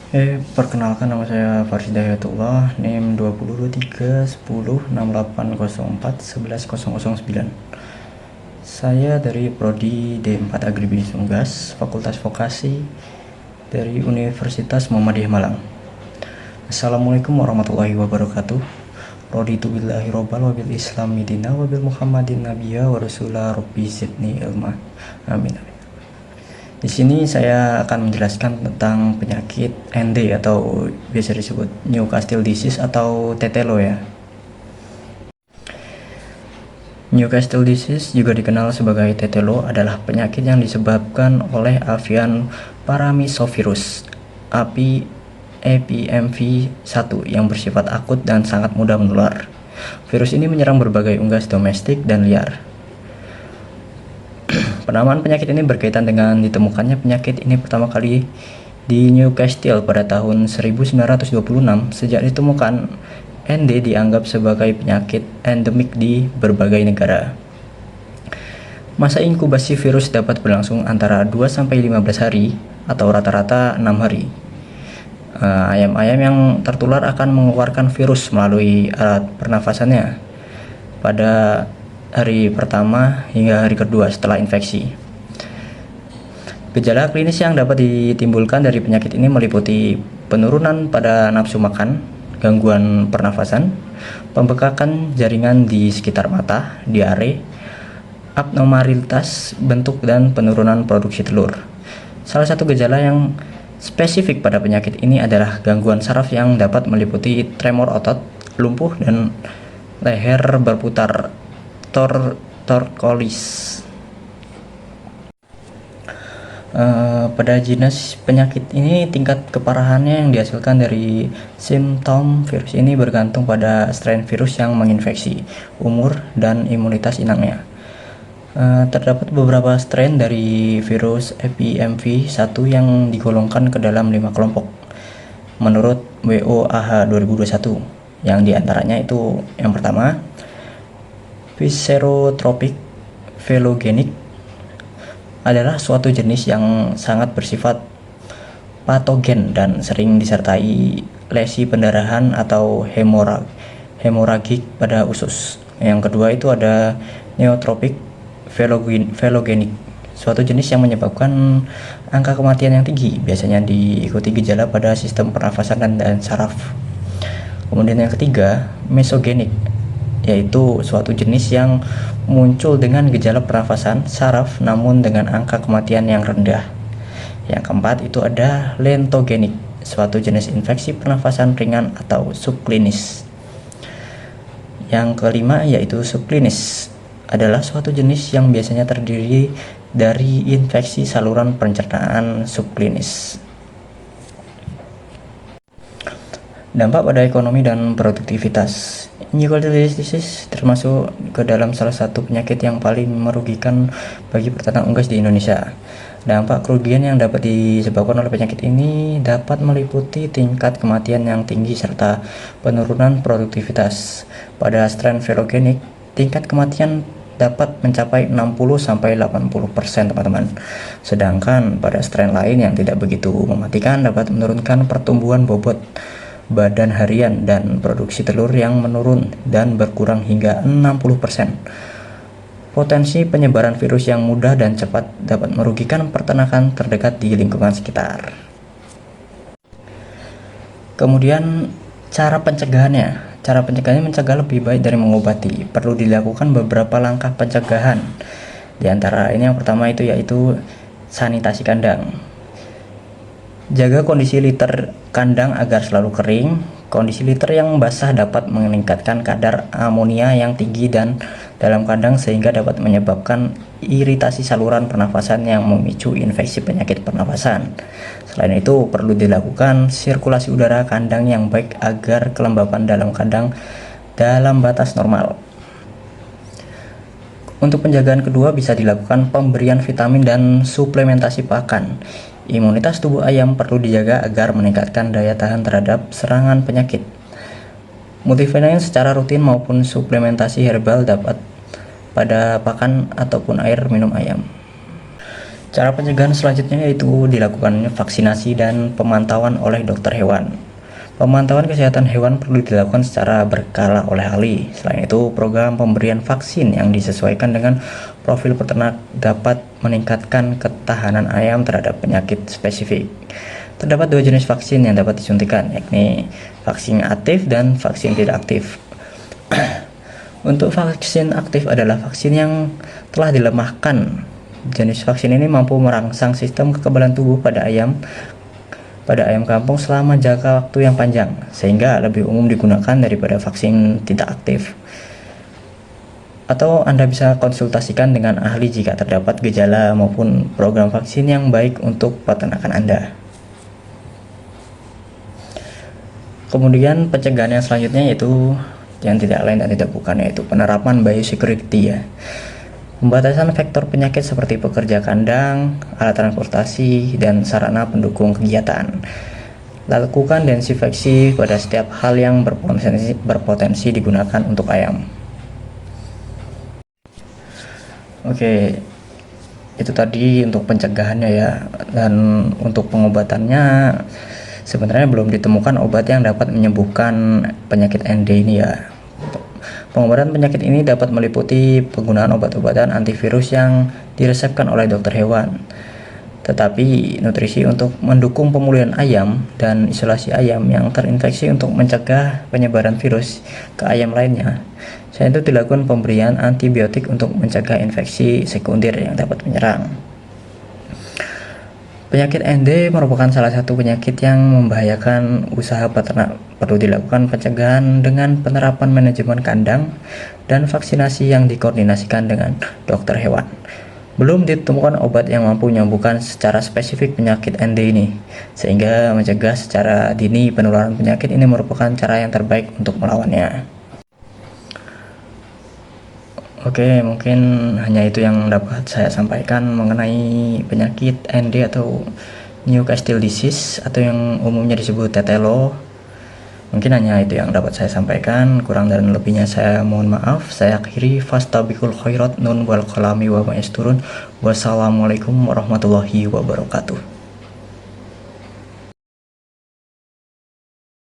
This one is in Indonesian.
Perkenalkan, nama saya Faris Dayatullah, NIM 20231068041109. Saya dari Prodi D4 Agribisnis Unggas, Fakultas Vokasi dari Universitas Muhammadiyah Malang. Assalamualaikum warahmatullahi wabarakatuh. Raditu billahi robbal wa bil islami dina wa bil muhammadin nabiyya wa rasulah rabbi zidni ilma. Amin. Di sini saya akan menjelaskan tentang penyakit ND atau biasa disebut Newcastle disease atau tetelo ya. Newcastle disease juga dikenal sebagai tetelo adalah penyakit yang disebabkan oleh avian paramisovirus EPMV1 yang bersifat akut dan sangat mudah menular. Virus ini menyerang berbagai unggas domestik dan liar. Penamaan penyakit ini berkaitan dengan ditemukannya penyakit ini pertama kali di Newcastle pada tahun 1926. Sejak ditemukan, ND dianggap sebagai penyakit endemik di berbagai negara. Masa inkubasi virus dapat berlangsung antara 2-15 hari atau rata-rata 6 hari. Ayam-ayam yang tertular akan mengeluarkan virus melalui alat pernafasannya pada hari pertama hingga hari kedua setelah infeksi. Gejala klinis yang dapat ditimbulkan dari penyakit ini meliputi penurunan pada nafsu makan, gangguan pernafasan, pembekakan jaringan di sekitar mata, diare, abnormalitas bentuk dan penurunan produksi telur. Salah satu gejala yang spesifik pada penyakit ini adalah gangguan saraf yang dapat meliputi tremor otot, lumpuh, dan leher berputar torkolis. Pada jenis penyakit ini tingkat keparahannya yang dihasilkan dari simptom virus ini bergantung pada strain virus yang menginfeksi, umur, dan imunitas inangnya. Terdapat beberapa strain dari virus EPMV1 yang digolongkan ke dalam 5 kelompok menurut WOAH 2021, yang diantaranya itu yang pertama Viscerotrophic Phylogenetic adalah suatu jenis yang sangat bersifat patogen dan sering disertai lesi pendarahan atau hemoragik pada usus. Yang kedua itu ada Neotropic Phylogenetic, suatu jenis yang menyebabkan angka kematian yang tinggi, biasanya diikuti gejala pada sistem pernafasan dan saraf. Kemudian yang ketiga, Mesogenik, yaitu suatu jenis yang muncul dengan gejala pernafasan, saraf, namun dengan angka kematian yang rendah. Yang keempat itu ada Lentogenik, suatu jenis infeksi pernafasan ringan atau subklinis. Yang kelima yaitu subklinis, adalah suatu jenis yang biasanya terdiri dari infeksi saluran pencernaan subklinis. Dampak pada ekonomi dan produktivitas. Newcastle disease termasuk ke dalam salah satu penyakit yang paling merugikan bagi peternak unggas di Indonesia. Dampak kerugian yang dapat disebabkan oleh penyakit ini dapat meliputi tingkat kematian yang tinggi serta penurunan produktivitas. Pada strain phylogenetic, tingkat kematian dapat mencapai 60-80%, teman-teman. Sedangkan pada strain lain yang tidak begitu mematikan dapat menurunkan pertumbuhan bobot badan harian dan produksi telur yang menurun dan berkurang hingga 60%. Potensi penyebaran virus yang mudah dan cepat dapat merugikan peternakan terdekat di lingkungan sekitar. Kemudian cara pencegahannya. Cara pencegahannya mencegah lebih baik dari mengobati. Perlu dilakukan beberapa langkah pencegahan. Di antara ini yang pertama itu yaitu sanitasi kandang. Jaga kondisi liter kandang agar selalu kering. Kondisi liter yang basah dapat meningkatkan kadar amonia yang tinggi dan dalam kandang sehingga dapat menyebabkan iritasi saluran pernafasan yang memicu infeksi penyakit pernafasan. Selain itu, perlu dilakukan sirkulasi udara kandang yang baik agar kelembapan dalam kandang dalam batas normal. Untuk penjagaan kedua bisa dilakukan pemberian vitamin dan suplementasi pakan. Imunitas tubuh ayam perlu dijaga agar meningkatkan daya tahan terhadap serangan penyakit. Multivitamin secara rutin maupun suplementasi herbal dapat pada pakan ataupun air minum ayam. Cara pencegahan selanjutnya yaitu dilakukannya vaksinasi dan pemantauan oleh dokter hewan. Pemantauan kesehatan hewan perlu dilakukan secara berkala oleh ahli. Selain itu, program pemberian vaksin yang disesuaikan dengan profil peternak dapat meningkatkan ketahanan ayam terhadap penyakit spesifik. Terdapat dua jenis vaksin yang dapat disuntikan, yakni vaksin aktif dan vaksin tidak aktif. Untuk vaksin aktif adalah vaksin yang telah dilemahkan. Jenis vaksin ini mampu merangsang sistem kekebalan tubuh pada ayam kampung selama jangka waktu yang panjang, sehingga lebih umum digunakan daripada vaksin tidak aktif. Atau Anda bisa konsultasikan dengan ahli jika terdapat gejala maupun program vaksin yang baik untuk peternakan Anda. Kemudian pencegahan yang selanjutnya yaitu yang tidak lain dan tidak bukan, yaitu penerapan biosecurity ya. Pembatasan vektor penyakit seperti pekerja kandang, alat transportasi, dan sarana pendukung kegiatan. Lakukan desinfeksi pada setiap hal yang berpotensi digunakan untuk ayam. Oke, itu tadi untuk pencegahannya ya. Dan untuk pengobatannya sebenarnya belum ditemukan obat yang dapat menyembuhkan penyakit ND ini ya. Pengobatan penyakit ini dapat meliputi penggunaan obat-obatan antivirus yang diresepkan oleh dokter hewan. Tetapi nutrisi untuk mendukung pemulihan ayam dan isolasi ayam yang terinfeksi untuk mencegah penyebaran virus ke ayam lainnya. Selain itu dilakukan pemberian antibiotik untuk mencegah infeksi sekunder yang dapat menyerang. Penyakit ND merupakan salah satu penyakit yang membahayakan usaha peternak. Perlu dilakukan pencegahan dengan penerapan manajemen kandang dan vaksinasi yang dikoordinasikan dengan dokter hewan. Belum ditemukan obat yang mampu menyembuhkan secara spesifik penyakit ND ini, sehingga mencegah secara dini penularan penyakit ini merupakan cara yang terbaik untuk melawannya. Oke, mungkin hanya itu yang dapat saya sampaikan mengenai penyakit ND atau Newcastle disease atau yang umumnya disebut tetelo. Mungkin hanya itu yang dapat saya sampaikan, kurang dan lebihnya saya mohon maaf. Saya akhiri, fastabikul khairat, nun wal qalami wa ma'isturun. Wassalamualaikum warahmatullahi wabarakatuh.